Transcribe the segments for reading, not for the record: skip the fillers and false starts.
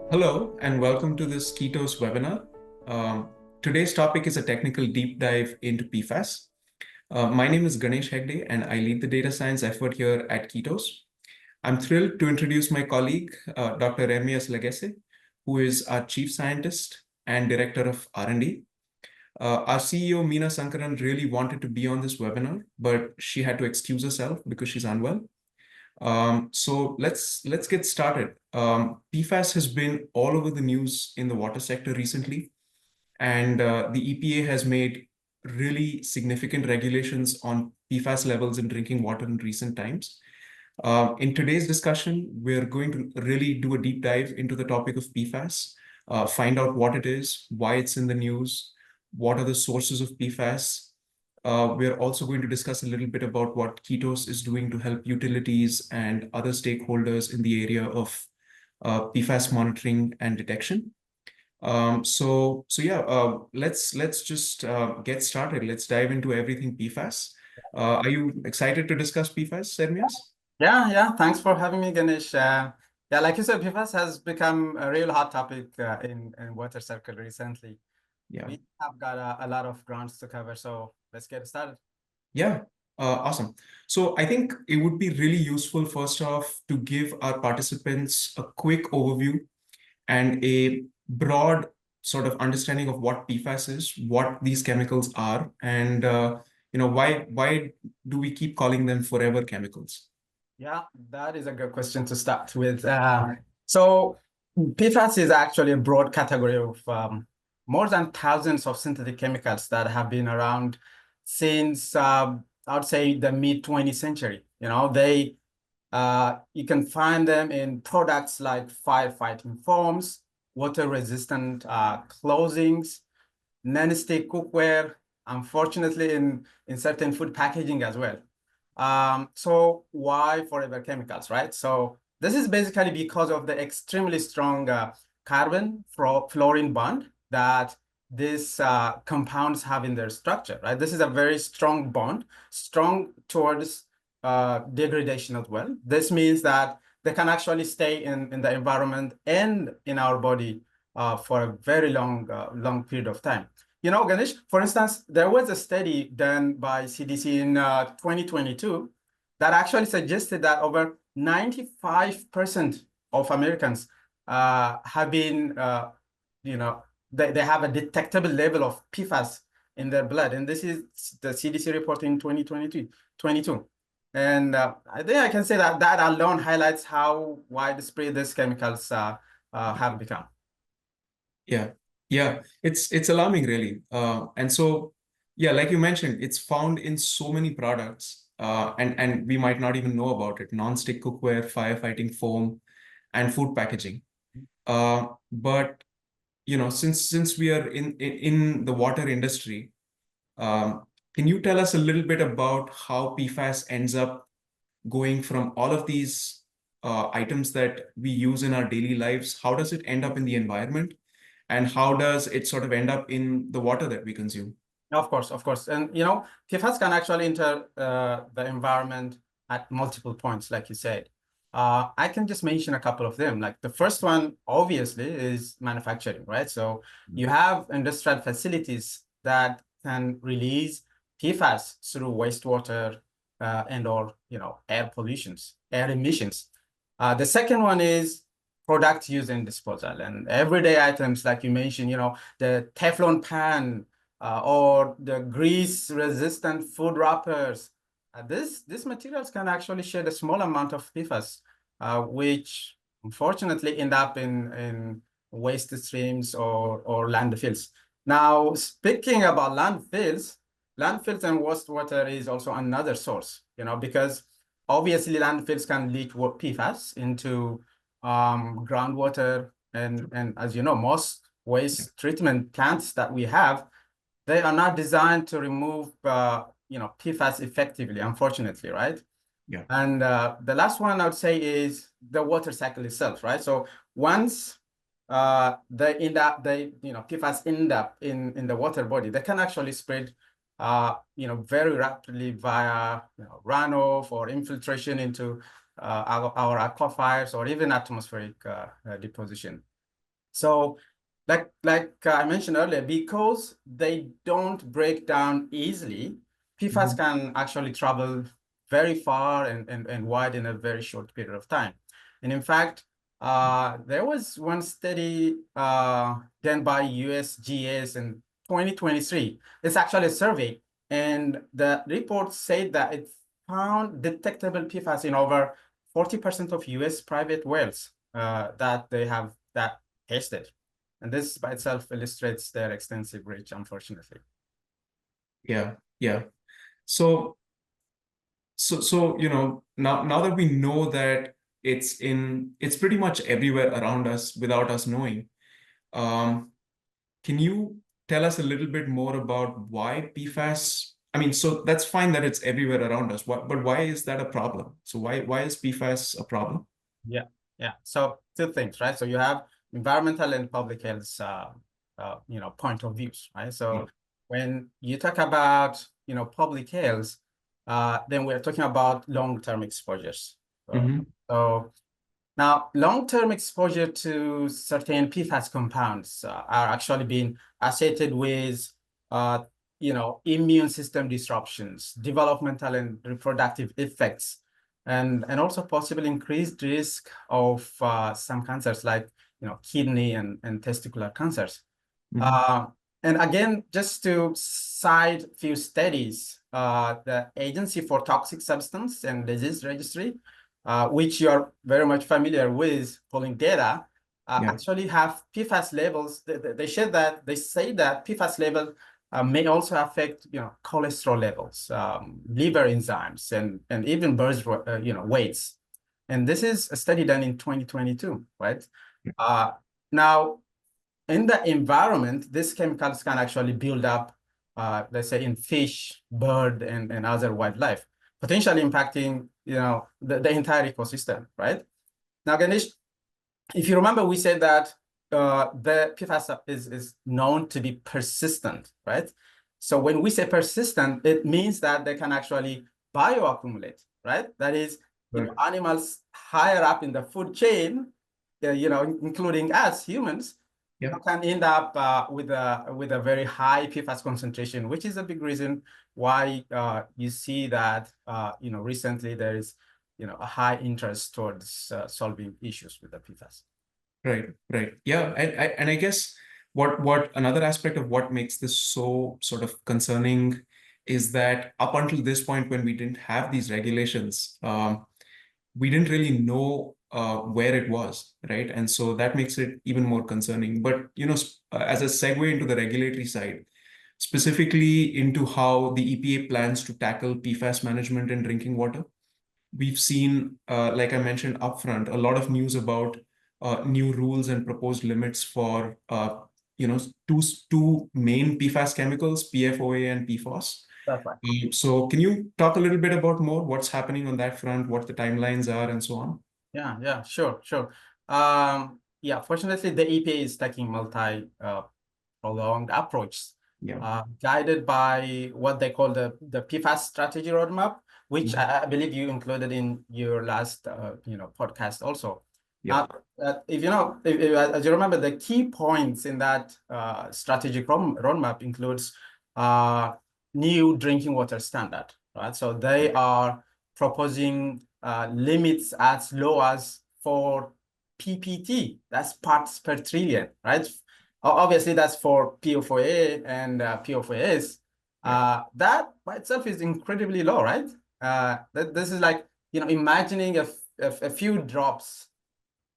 Hello, and welcome to this KETOS webinar. Today's topic is a technical deep dive into PFAS. My name is Ganesh Hegde, and I lead the data science effort here at KETOS. I'm thrilled to introduce my colleague, Dr. Ermias Leggesse, who is our chief scientist and director of R&D. Our CEO, Meena Sankaran, really wanted to be on this webinar, but she had to excuse herself because she's unwell. So let's get started. PFAS has been all over the news in the water sector recently, and the EPA has made really significant regulations on PFAS levels in drinking water in recent times. In today's discussion, we're going to really do a deep dive into the topic of PFAS, find out what it is, why it's in the news, what are the sources of PFAS. We're also going to discuss a little bit about what KETOS is doing to help utilities and other stakeholders in the area of PFAS monitoring and detection. Let's just get started. Let's dive into everything PFAS. Are you excited to discuss PFAS, Ermias? Yeah. Thanks for having me, Ganesh. Yeah, like you said, PFAS has become a real hot topic in water circle recently. Yeah. We have got a lot of grounds to cover, so let's get started. Yeah, awesome. So I think it would be really useful, first off, to give our participants a quick overview and a broad sort of understanding of what PFAS is, what these chemicals are, and why do we keep calling them forever chemicals? Yeah, that is a good question to start with. So PFAS is actually a broad category of more than thousands of synthetic chemicals that have been around since I would say the mid-20th century. You can find them in products like firefighting foams, water-resistant clothings, non-stick cookware, unfortunately in certain food packaging as well. So why forever chemicals, right? So this is basically because of the extremely strong carbon-fluorine bond that these compounds have in their structure, right? This is a very strong bond, strong towards degradation as well. This means that they can actually stay in the environment and in our body for a very long period of time. Ganesh, for instance, there was a study done by CDC in 2022 that actually suggested that over 95% of Americans have been, they have a detectable level of PFAS in their blood. And this is the CDC report in 2022. And I think I can say that that alone highlights how widespread these chemicals have become. Yeah, it's alarming, really. And so, yeah, like you mentioned, it's found in so many products, and we might not even know about it. Non-stick cookware, firefighting foam, and food packaging. But since we are in the water industry, can you tell us a little bit about how PFAS ends up going from all of these items that we use in our daily lives? How does it end up in the environment? And how does it sort of end up in the water that we consume? Of course. And, PFAS can actually enter the environment at multiple points, like you said. I can just mention a couple of them. Like the first one, obviously, is manufacturing, right? So you have industrial facilities that can release PFAS through wastewater and/or, air emissions. The second one is product use and disposal, and everyday items, like you mentioned, the Teflon pan, or the grease-resistant food wrappers. These materials can actually shed a small amount of PFAS, which unfortunately end up in waste streams or landfills. Now, speaking about landfills and wastewater is also another source, because obviously landfills can leach PFAS into groundwater, and as you know, most waste treatment plants that we have, they are not designed to remove, PFAS effectively, unfortunately, right? Yeah. And the last one I would say is the water cycle itself, right? So once PFAS end up in the water body, they can actually spread, very rapidly via runoff or infiltration into our aquifers or even atmospheric deposition. So like I mentioned earlier, because they don't break down easily, PFAS can actually travel very far and wide in a very short period of time. And in fact, there was one study done by USGS in 2023. It's actually a survey, and the report said that it found detectable PFAS in over 40% of US private wells that they have tested. And this by itself illustrates their extensive reach, unfortunately. Yeah, yeah. So now that we know that it's pretty much everywhere around us without us knowing. Can you tell us a little bit more about why PFAS? I mean, so that's fine that it's everywhere around us, but why is that a problem? So why is PFAS a problem? Yeah, yeah. So two things, right? So you have environmental and public health, point of views, right? So when you talk about, public health, then we're talking about long-term exposures. So now, long-term exposure to certain PFAS compounds are actually being associated with, immune system disruptions, developmental and reproductive effects, and also possibly increased risk of some cancers like, kidney and testicular cancers. And again, just to cite a few studies, the Agency for Toxic Substance and Disease Registry, which you're very much familiar with pulling data, actually have PFAS levels. They say that PFAS level may also affect, cholesterol levels, liver enzymes, and even birth, weights. And this is a study done in 2022, right? Now, in the environment, these chemicals can actually build up, let's say, in fish, bird, and other wildlife, potentially impacting, the entire ecosystem, right? Now, Ganesh, if you remember, we said that the PFAS is known to be persistent, right? So when we say persistent, it means that they can actually bioaccumulate, right? That is, animals higher up in the food chain, including us humans, can end up with a very high PFAS concentration, which is a big reason why you see that recently there is a high interest towards solving issues with the PFAS. Right. Yeah, and I guess what another aspect of what makes this so sort of concerning is that up until this point, when we didn't have these regulations, we didn't really know where it was, right? And so that makes it even more concerning. But as a segue into the regulatory side, specifically into how the EPA plans to tackle PFAS management in drinking water, we've seen, like I mentioned upfront, a lot of news about new rules and proposed limits for two main PFAS chemicals, PFOA and PFOS. That's right. So can you talk a little bit about more what's happening on that front, what the timelines are, and so on? Yeah, sure. Yeah, fortunately, the EPA is taking prolonged approach, guided by what they call the PFAS strategy roadmap, which I believe you included in your last podcast also. If as you remember, the key points in that strategic roadmap includes new drinking water standard, right? So they are proposing limits as low as 4 PPT, that's parts per trillion, right? Obviously, that's for PFOA and PFOS. That by itself is incredibly low, right? This is like, imagining a few drops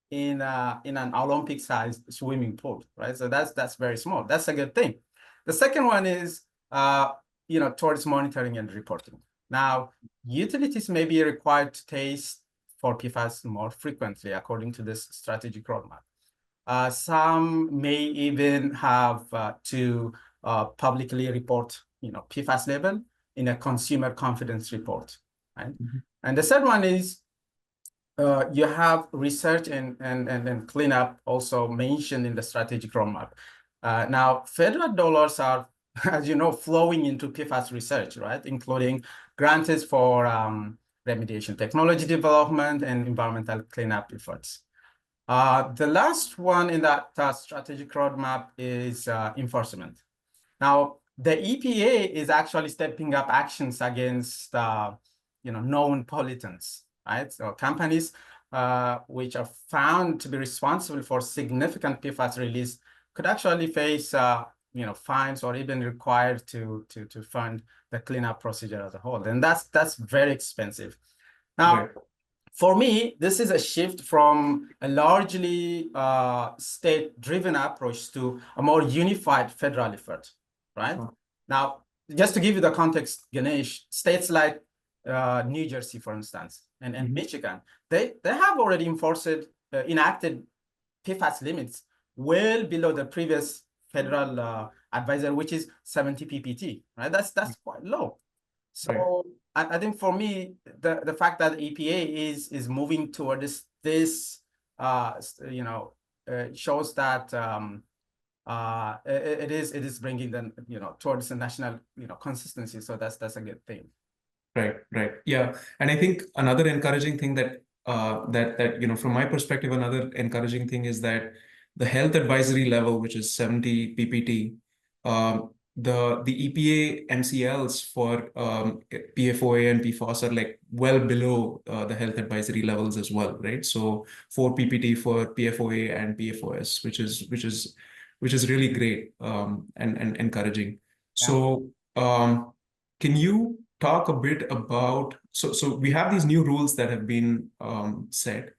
in an Olympic-sized swimming pool, right? So that's very small. That's a good thing. The second one is, towards monitoring and reporting. Now, utilities may be required to test for PFAS more frequently, according to this strategic roadmap. Some may even have to publicly report, PFAS level in a consumer confidence report, right? And the third one is you have research and cleanup also mentioned in the strategic roadmap. Now, federal dollars are, as you know, flowing into PFAS research, right? Including grants for remediation technology development and environmental cleanup efforts. The last one in that strategic roadmap is enforcement. Now, the EPA is actually stepping up actions against known pollutants, right? So companies which are found to be responsible for significant PFAS release could actually face fines or even required to fund the cleanup procedure as a whole, and that's very expensive. Now, Right. for me, this is a shift from a largely state-driven approach to a more unified federal effort, right? Oh. Now, just to give you the context, Ganesh, states like New Jersey, for instance, and Michigan, they have already enacted PFAS limits well below the previous federal advisor, which is 70 ppt, right? That's quite low. So I think for me, the fact that EPA is moving towards this, shows that it is bringing them towards the national consistency. So that's a good thing. Right. Yeah. And I think another encouraging thing that from my perspective, another encouraging thing is that the health advisory level, which is 70 ppt, the EPA MCLs for PFOA and PFAS are like well below the health advisory levels as well, right? So 4 ppt for PFOA and PFOS, which is really great and encouraging. So can you talk a bit about, so we have these new rules that have been set,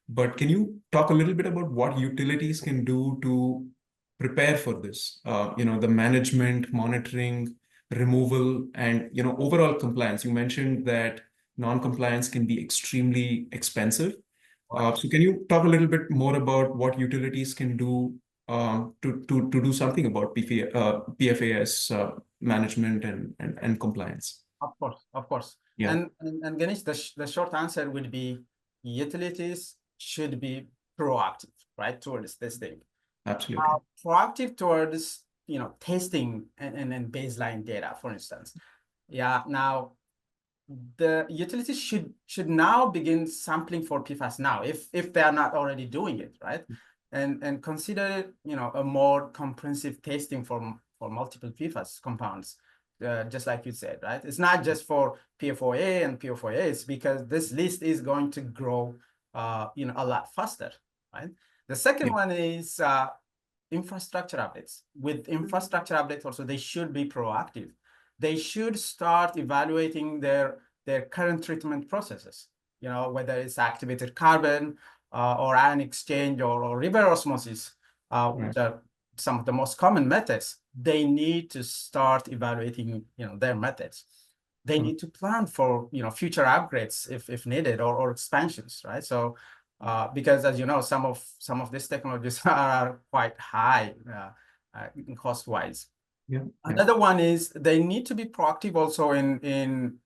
but can you talk a little bit about what utilities can do to prepare for this? The management, monitoring, removal, and overall compliance. You mentioned that non-compliance can be extremely expensive. So can you talk a little bit more about what utilities can do to do something about PFAS management and compliance? Of course. Yeah. And Ganesh, the short answer would be utilities should be proactive, right, towards this thing. Absolutely. Proactive towards testing and baseline data, for instance. Yeah. Now, the utilities should now begin sampling for PFAS now, if they are not already doing it, right? And consider a more comprehensive testing for multiple PFAS compounds. Just like you said, right? It's not just for PFOA and PFOAs, because this list is going to grow, a lot faster, right? The second one is infrastructure updates. With infrastructure updates, also they should be proactive. They should start evaluating their current treatment processes. Whether it's activated carbon or ion exchange or river osmosis, which are some of the most common methods. They need to start evaluating their methods. They need to plan for future upgrades if needed, or expansions, right? So because, as you know, some of these technologies are quite high cost wise. Another one is they need to be proactive also in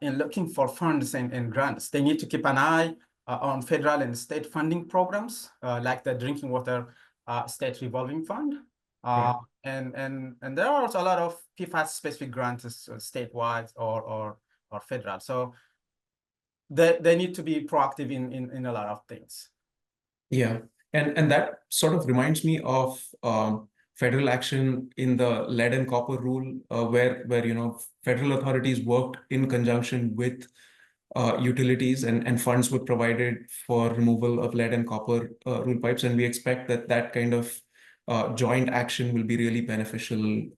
looking for funds and grants. They need to keep an eye on federal and state funding programs, like the Drinking Water State Revolving Fund. And there are also a lot of PFAS specific grants, statewide or federal. So they need to be proactive in a lot of things. Yeah. And that sort of reminds me of federal action in the lead and copper rule, where federal authorities worked in conjunction with utilities, and funds were provided for removal of lead and copper rule pipes. And we expect that kind of joint action will be really beneficial.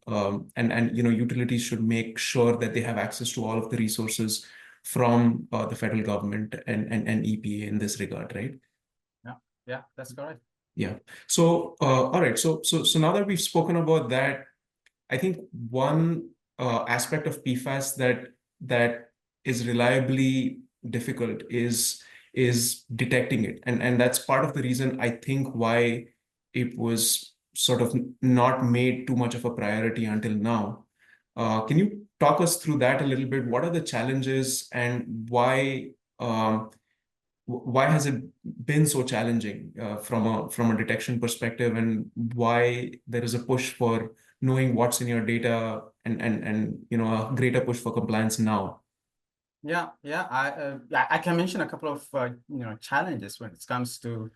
And utilities should make sure that they have access to all of the resources from the federal government and EPA in this regard, right? Yeah, that's correct. Yeah. So, all right. So now that we've spoken about that, I think one aspect of PFAS that is reliably difficult is detecting it, and that's part of the reason I think why it was sort of not made too much of a priority until now. Can you talk us through that a little bit? What are the challenges, and why has it been so challenging from a detection perspective, and why there is a push for knowing what's in your data and a greater push for compliance now? Yeah, I can mention a couple of challenges when it comes to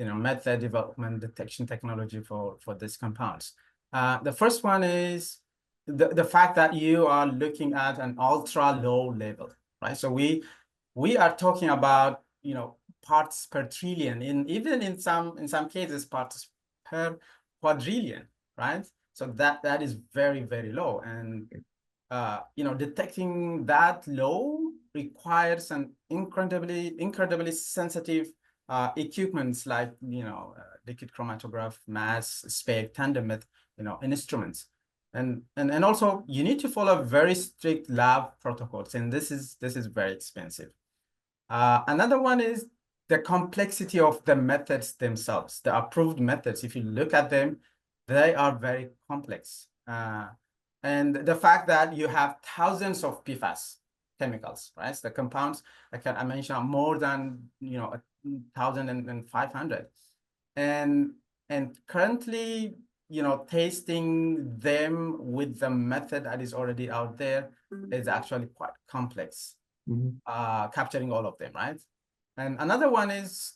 method development detection technology for these compounds. The first one is the fact that you are looking at an ultra low level, right? So we are talking about parts per trillion, even in some cases parts per quadrillion, right? So that is very, very low, and detecting that low requires an incredibly sensitive equipments like liquid chromatograph, mass spec, tandem instruments, and also you need to follow very strict lab protocols, and this is very expensive. Another one is the complexity of the methods themselves. The approved methods, if you look at them, they are very complex. And the fact that you have thousands of PFAS chemicals, right? So the compounds, I mentioned, are more than 1,500. And currently, testing them with the method that is already out there is actually quite complex. Capturing all of them, right? And another one is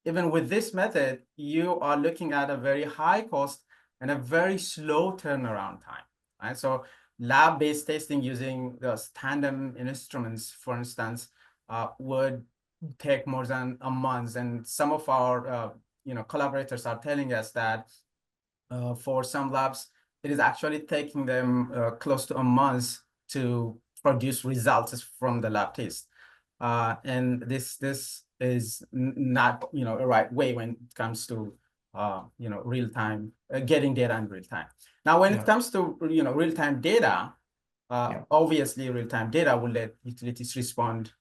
even with this method, you are looking at a very high cost and a very slow turnaround time, right? So lab-based testing using those tandem instruments, for instance, would take more than a month. And some of our collaborators are telling us that for some labs, it is actually taking them close to a month to produce results from the lab test. And this is not a right way when it comes to real time getting data in real time. Now, when it comes to real time data, obviously real time data will let utilities respond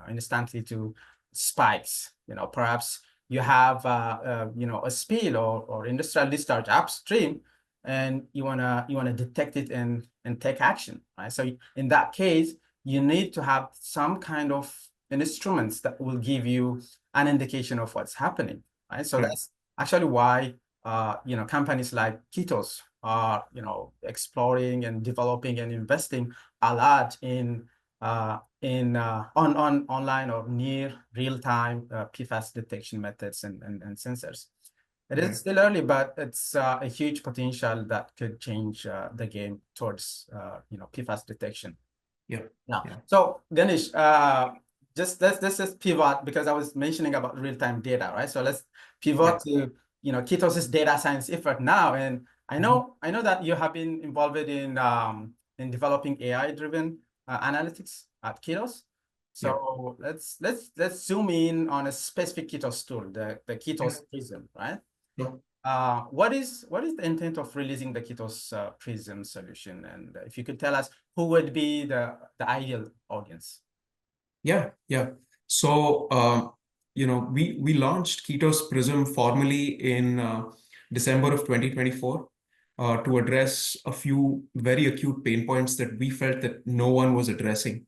instantly to spikes. Perhaps you have a spill or industrial discharge upstream, and you wanna detect it and take action, right? So in that case, you need to have some kind of instruments that will give you an indication of what's happening, right? So that's actually why companies like KETOS are exploring and developing and investing a lot in online or near real-time PFAS detection methods and sensors. It is still early, but it's a huge potential that could change the game towards PFAS detection. So Ganesh, let's just pivot, because I was mentioning about real-time data, right? So let's pivot to KETOS's data science effort now. And I know that you have been involved in developing AI-driven analytics at KETOS. So let's zoom in on a specific KETOS tool, the KETOS Prism, right? What is the intent of releasing the KETOS Prism solution? And if you could tell us who would be the ideal audience. So we launched KETOS Prism formally in December of 2024 to address a few very acute pain points that we felt that no one was addressing.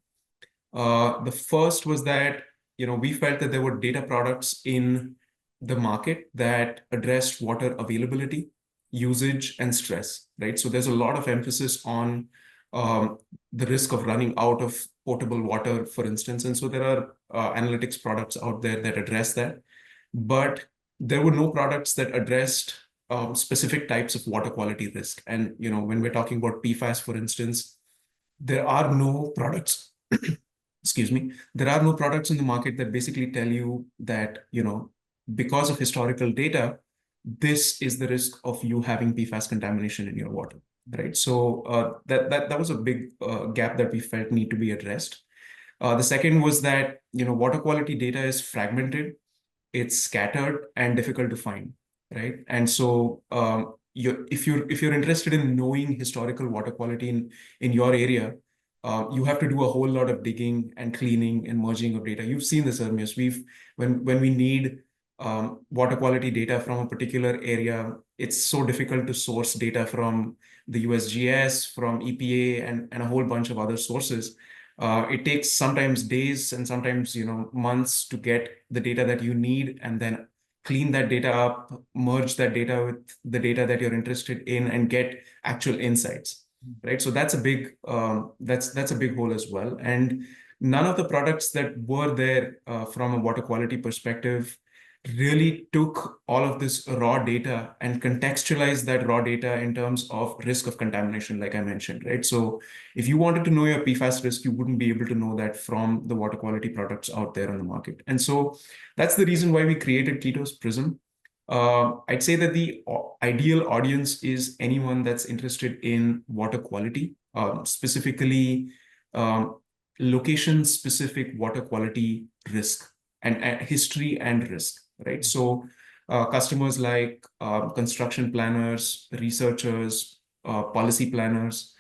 The first was that we felt that there were data products in the market that addressed water availability, usage, and stress, right? So there's a lot of emphasis on the risk of running out of potable water, for instance. And so there are analytics products out there that address that. But there were no products that addressed specific types of water quality risk. And when we're talking about PFAS, for instance, there are no products, excuse me, there are no products in the market that basically tell you that, because of historical data, this is the risk of you having PFAS contamination in your water, right? So that was a big gap that we felt need to be addressed. The second was that, water quality data is fragmented, it's scattered and difficult to find, right? And so if you're interested in knowing historical water quality in your area, you have to do a whole lot of digging and cleaning and merging of data. You've seen this, Ermias. When we need water quality data from a particular area, it's so difficult to source data from the USGS, from EPA, and a whole bunch of other sources. It takes sometimes days and sometimes months to get the data that you need, and then clean that data up, merge that data with the data that you're interested in, and get actual insights. Right, so that's a big that's a big hole as well. And none of the products that were there from a water quality perspective really took all of this raw data and contextualized that raw data in terms of risk of contamination, like I mentioned, right? So if you wanted to know your PFAS risk, you wouldn't be able to know that from the water quality products out there on the market. And so that's the reason why we created KETOS Prism. I'd say that the ideal audience is anyone that's interested in water quality, specifically um, location-specific water quality risk and history and risk, right? So customers like construction planners, researchers, policy planners,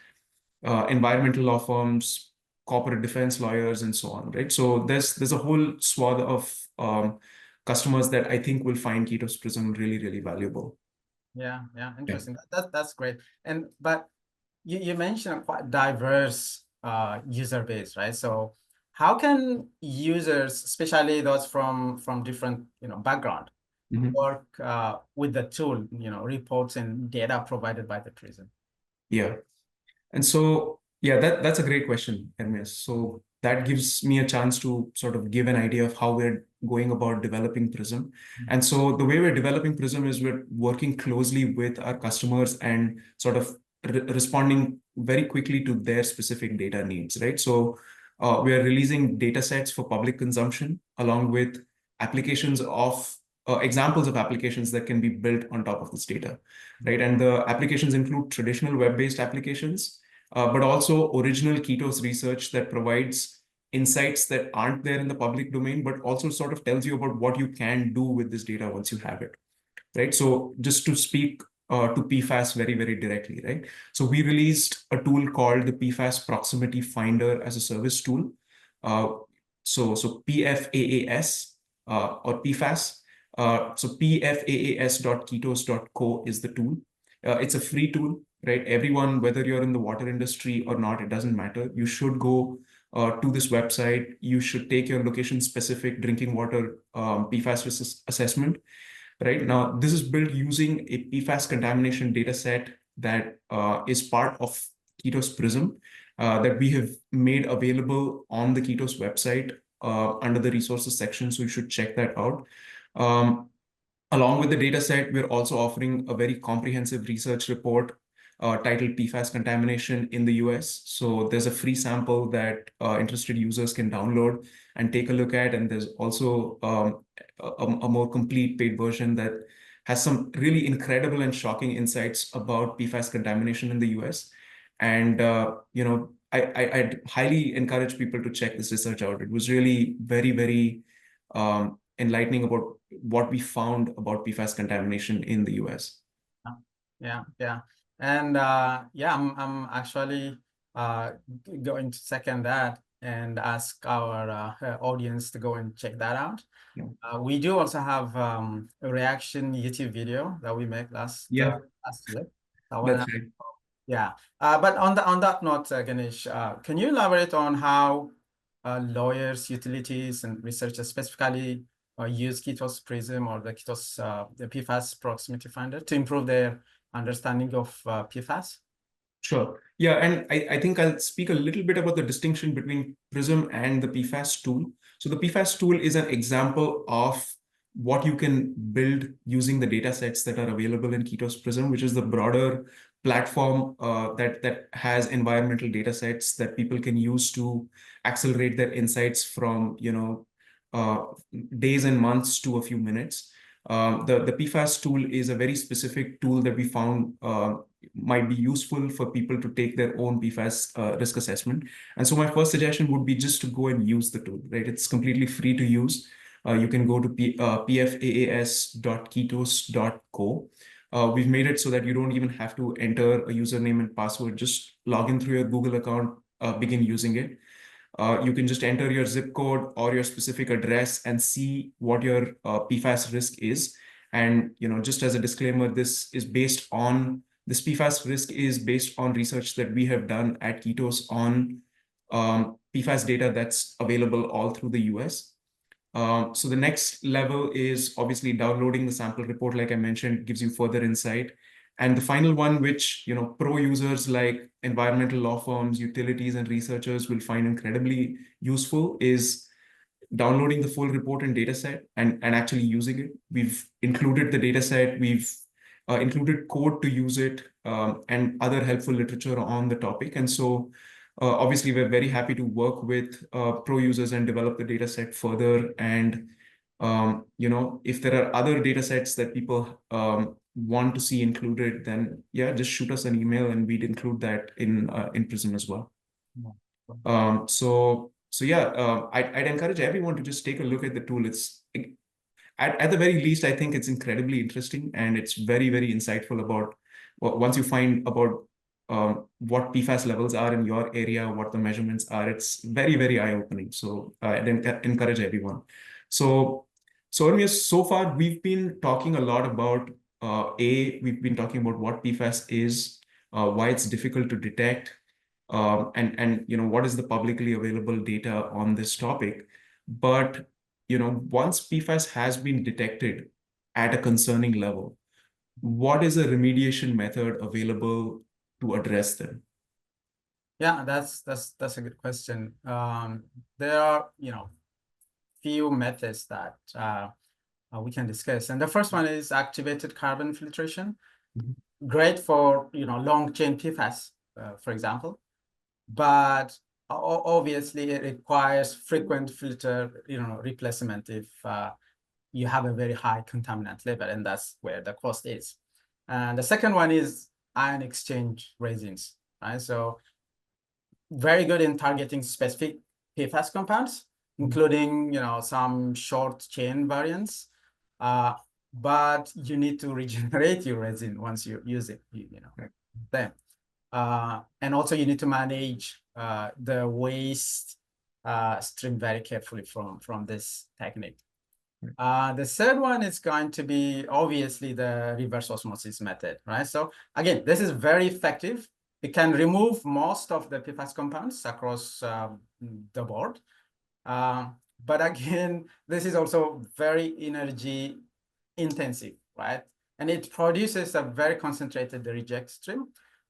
environmental law firms, corporate defense lawyers, and so on, right? So there's a whole swath of customers that I think will find KETOS Prism really, really valuable. Yeah, Yeah. interesting. That's great. And but you mentioned a quite diverse user base, right? So how can users, especially those from different background, work with the tool, reports and data provided by the Prism? Yeah. And so, yeah, that's a great question, Ermias. So that gives me a chance to sort of give an idea of how we're going about developing Prism. And so the way we're developing Prism is we're working closely with our customers and sort of responding very quickly to their specific data needs, right? So we are releasing data sets for public consumption along with applications of examples of applications that can be built on top of this data, right? And the applications include traditional web-based applications, but also original KETOS research that provides insights that aren't there in the public domain, but also sort of tells you about what you can do with this data once you have it, right? So just to speak to PFAS very, very directly, right? So we released a tool called the PFAS Proximity Finder as a service tool. So PFAAS or PFAS. So pfaas.ketos.co is the tool. It's a free tool, right? Everyone, whether you're in the water industry or not, it doesn't matter. You should go to this website. You should take your location-specific drinking water PFAS risk assessment. Right now, this is built using a PFAS contamination data set that is part of KETOS Prism that we have made available on the KETOS website under the resources section. So you should check that out. Along with the data set, we're also offering a very comprehensive research report titled PFAS contamination in the US. So there's a free sample that interested users can download and take a look at. And there's also a more complete paid version that has some really incredible and shocking insights about PFAS contamination in the US. And, I'd highly encourage people to check this research out. It was really very, very enlightening about what we found about PFAS contamination in the US. Yeah. And I'm actually going to second that and ask our audience to go and check that out. Yeah. We do also have a reaction YouTube video that we made last year. That's right. Yeah. But on that note, Ganesh, can you elaborate on how lawyers, utilities, and researchers specifically use KETOS Prism or the KETOS, the PFAS Proximity Finder to improve their understanding of PFAS? Sure. Yeah, and I think I'll speak a little bit about the distinction between Prism and the PFAS tool. So the PFAS tool is an example of what you can build using the data sets that are available in KETOS Prism, which is the broader platform that has environmental data sets that people can use to accelerate their insights from days and months to a few minutes. The PFAS tool is a very specific tool that we found might be useful for people to take their own PFAS risk assessment. And so my first suggestion would be just to go and use the tool, right? It's completely free to use. You can go to pfaas.ketos.co. We've made it so that you don't even have to enter a username and password. Just log in through your Google account, begin using it. You can just enter your zip code or your specific address and see what your PFAS risk is. And just as a disclaimer, this PFAS risk is based on research that we have done at KETOS on PFAS data that's available all through the US. So the next level is obviously downloading the sample report, like I mentioned, gives you further insight. And the final one, which pro users like environmental law firms, utilities, and researchers will find incredibly useful, is downloading the full report and data set and actually using it. We've included the data set, we've included code to use it, and other helpful literature on the topic. And so obviously, we're very happy to work with pro users and develop the data set further. And if there are other data sets that people want to see included, then yeah, just shoot us an email and we'd include that in Prism as well. So yeah, I'd encourage everyone to just take a look at the tool. It's at the very least, I think it's incredibly interesting, and it's very, very insightful about once you find about what PFAS levels are in your area, what the measurements are. It's very, very eye-opening. So I'd encourage everyone. So Ermias, so far we've been talking a lot about we've been talking about what PFAS is, why it's difficult to detect, and what is the publicly available data on this topic. But once PFAS has been detected at a concerning level, what is a remediation method available to address them? Yeah, that's a good question. There are few methods that we can discuss, and the first one is activated carbon filtration. Great for long chain PFAS, for example, but obviously it requires frequent filter replacement if you have a very high contaminant level, and that's where the cost is. And the second one is ion exchange resins, right? So very good in targeting specific PFAS compounds, including some short chain variants. But you need to regenerate your resin once you use it, then. And also you need to manage the waste stream very carefully from this technique. The third one is going to be obviously the reverse osmosis method, right? So again, this is very effective. It can remove most of the PFAS compounds across the board. But again, this is also very energy intensive, right? And it produces a very concentrated reject stream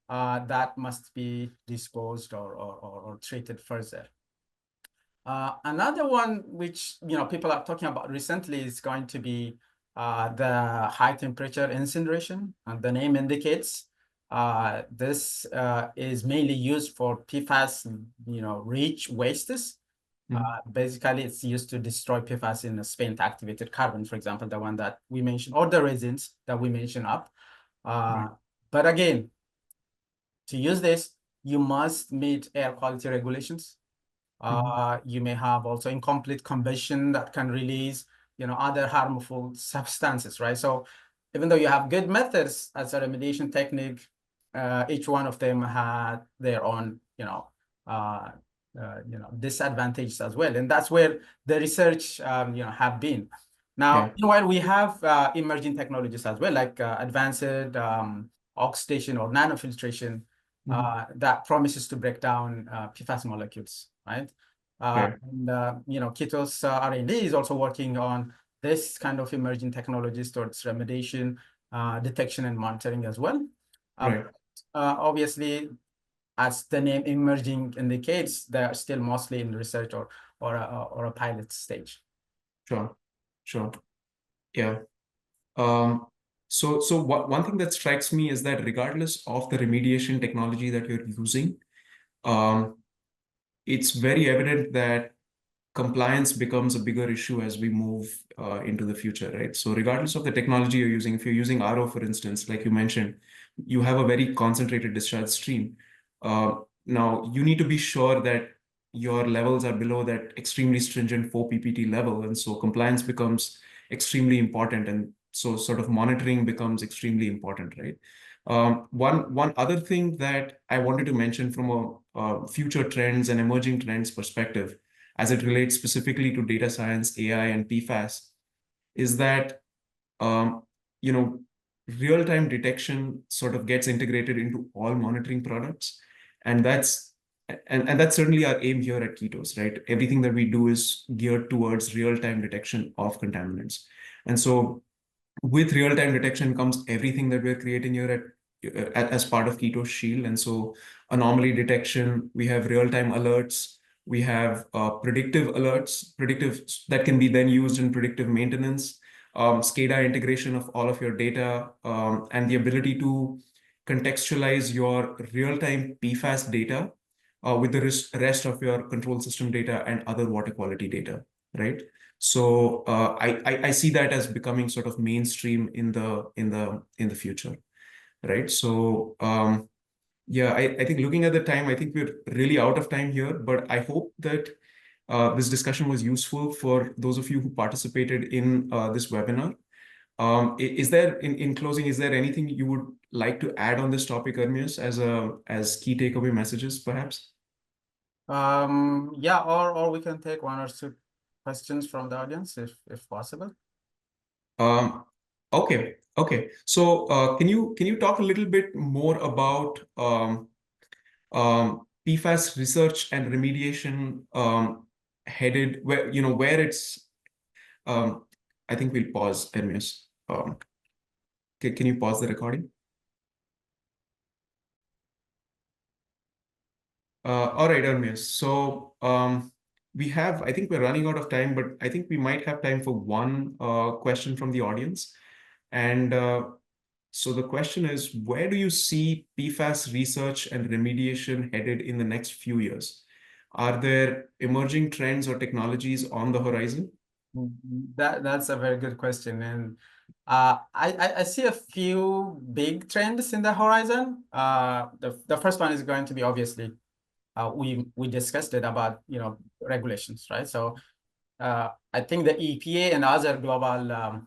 that must be disposed or treated further. Another one which people are talking about recently is going to be the high temperature incineration. And the name indicates this is mainly used for PFAS rich wastes. Basically, it's used to destroy PFAS in a spent activated carbon, for example, the one that we mentioned, or the resins that we mentioned up. But again, to use this, you must meet air quality regulations. You may have also incomplete combustion that can release, other harmful substances, right? So even though you have good methods as a remediation technique, each one of them had their own, disadvantages as well. And that's where the research, have been. Now, while we have emerging technologies as well, like advanced oxidation or nanofiltration, that promises to break down PFAS molecules, right? And KETOS R&D is also working on this kind of emerging technologies towards remediation, detection, and monitoring as well. Obviously, as the name emerging indicates, they're still mostly in research or a pilot stage. Sure. Yeah. So one thing that strikes me is that regardless of the remediation technology that you're using, it's very evident that compliance becomes a bigger issue as we move into the future, right? So regardless of the technology you're using, if you're using RO, for instance, like you mentioned, you have a very concentrated discharge stream. Now, you need to be sure that your levels are below that extremely stringent 4 ppt level. And so compliance becomes extremely important. And so sort of monitoring becomes extremely important, right? One other thing that I wanted to mention from a future trends and emerging trends perspective, as it relates specifically to data science, AI, and PFAS, is that real-time detection sort of gets integrated into all monitoring products, and that's certainly our aim here at KETOS, right? Everything that we do is geared towards real-time detection of contaminants, and so with real-time detection comes everything that we're creating here as part of KETOS Shield. And so anomaly detection, we have real-time alerts We have predictive alerts, predictive that can be then used in predictive maintenance, SCADA integration of all of your data, and the ability to contextualize your real-time PFAS data with the rest of your control system data and other water quality data, right? So I see that as becoming sort of mainstream in the future, right? So yeah, I think looking at the time, I think we're really out of time here, but I hope that this discussion was useful for those of you who participated in this webinar. Is there, in closing, is there anything you would like to add on this topic, Ermias, as key takeaway messages, perhaps? Yeah, or we can take one or two questions from the audience if possible. Okay. So can you talk a little bit more about PFAS research and remediation headed where it's I think we'll pause, Ermias. Can you pause the recording? All right, Ermias. So I think we're running out of time, but I think we might have time for one question from the audience. And so the question is, where do you see PFAS research and remediation headed in the next few years? Are there emerging trends or technologies on the horizon? That's a very good question, and I see a few big trends in the horizon. The first one is going to be obviously we discussed it about regulations, right? So I think the EPA and other global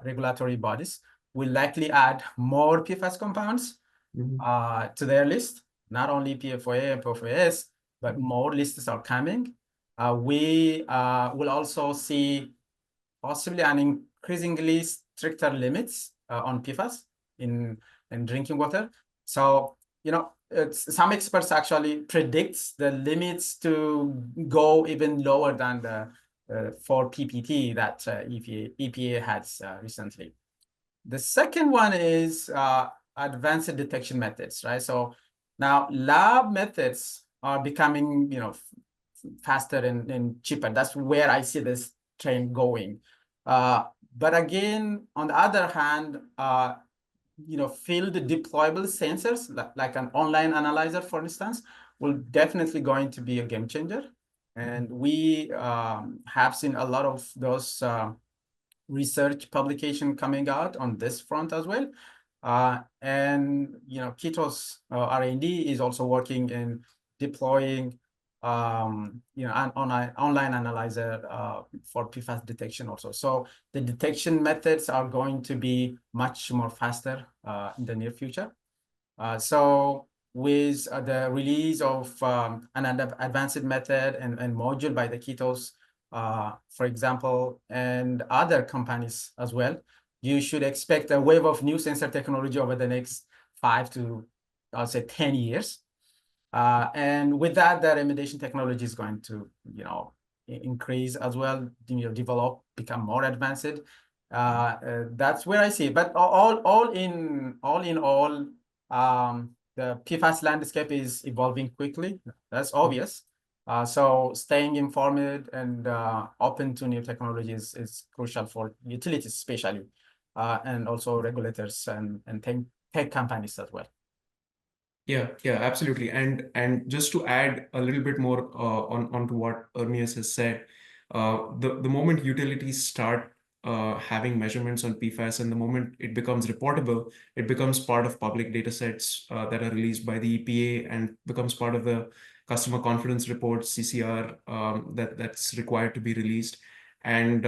regulatory bodies will likely add more PFAS compounds to their list. Not only PFOA and PFAS, but more lists are coming. We will also see possibly an increasingly stricter limits on PFAS in drinking water. So, some experts actually predicts the limits to go even lower than the 4 PPT that EPA has recently. The second one is advanced detection methods, right? So now lab methods are becoming, faster and cheaper. That's where I see this trend going. But again, on the other hand, field deployable sensors, like an online analyzer, for instance, will definitely going to be a game changer. And we have seen a lot of those research publication coming out on this front as well. And KETOS R&D is also working in deploying an online analyzer for PFAS detection also. So the detection methods are going to be much more faster in the near future. So with the release of an advanced method and module by the KETOS, for example, and other companies as well, you should expect a wave of new sensor technology over the next 5 to, I'll say, 10 years. And with that, the remediation technology is going to, increase as well, develop, become more advanced. That's where I see it. But all in all, the PFAS landscape is evolving quickly. That's obvious. So staying informed and open to new technologies is crucial for utilities, especially, and also regulators and tech companies as well. Yeah, absolutely. And just to add a little bit more onto what Ermias has said, the moment utilities start having measurements on PFAS and the moment it becomes reportable, it becomes part of public data sets that are released by the EPA and becomes part of the customer confidence report, CCR, that's required to be released. And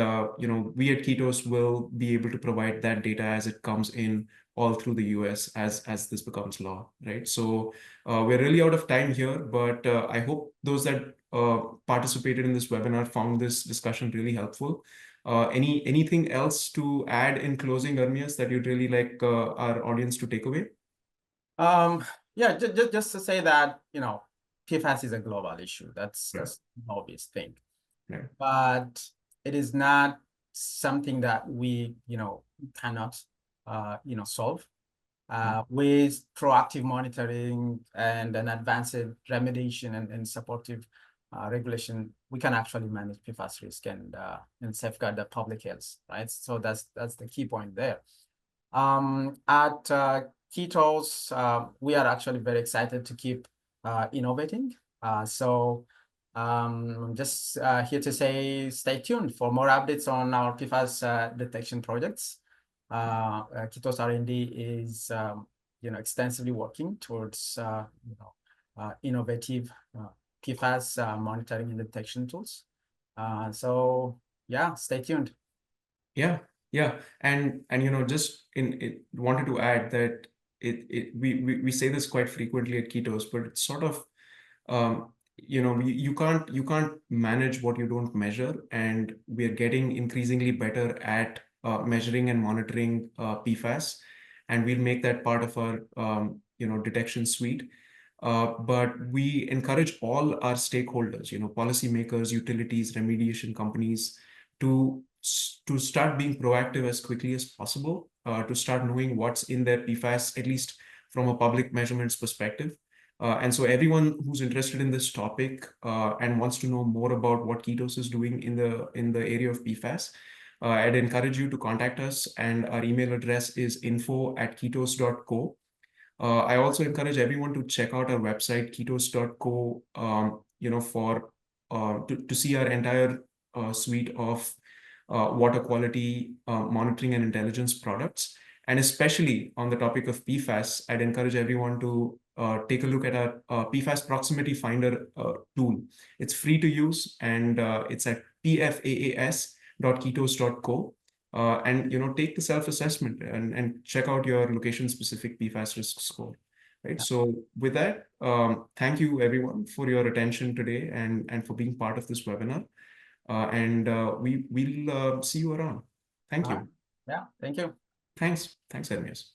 we at KETOS will be able to provide that data as it comes in all through the US as this becomes law, right? So we're really out of time here, but I hope those that participated in this webinar found this discussion really helpful. Anything else to add in closing, Ermias, that you'd really like our audience to take away? Yeah, just to say that, PFAS is a global issue. That's an obvious thing. Right. But it is not something that we, cannot, solve. With proactive monitoring and an advanced remediation and supportive regulation, we can actually manage PFAS risk and safeguard the public health, right? So that's the key point there. At KETOS, we are actually very excited to keep innovating. So just here to say, stay tuned for more updates on our PFAS detection projects. KETOS R&D is extensively working towards innovative PFAS monitoring and detection tools. So yeah, stay tuned. Yeah, yeah, and just wanted to add that we say this quite frequently at KETOS, but it's sort of you can't manage what you don't measure, and we are getting increasingly better at measuring and monitoring PFAS, and we'll make that part of our detection suite. But we encourage all our stakeholders, policymakers, utilities, remediation companies, to start being proactive as quickly as possible, to start knowing what's in their PFAS, at least from a public measurements perspective. And so everyone who's interested in this topic and wants to know more about what KETOS is doing in the area of PFAS, I'd encourage you to contact us, and our email address is info@ketos.co. I also encourage everyone to check out our website, ketos.co, to see our entire suite of water quality monitoring and intelligence products. And especially on the topic of PFAS, I'd encourage everyone to take a look at our PFAS Proximity Finder tool. It's free to use, and it's at pfaas.ketos.co. And take the self-assessment and check out your location-specific PFAS risk score. Right. So with that, thank you everyone for your attention today and for being part of this webinar. We'll see you around. Thank you. Yeah, thank you. Thanks, Ermias.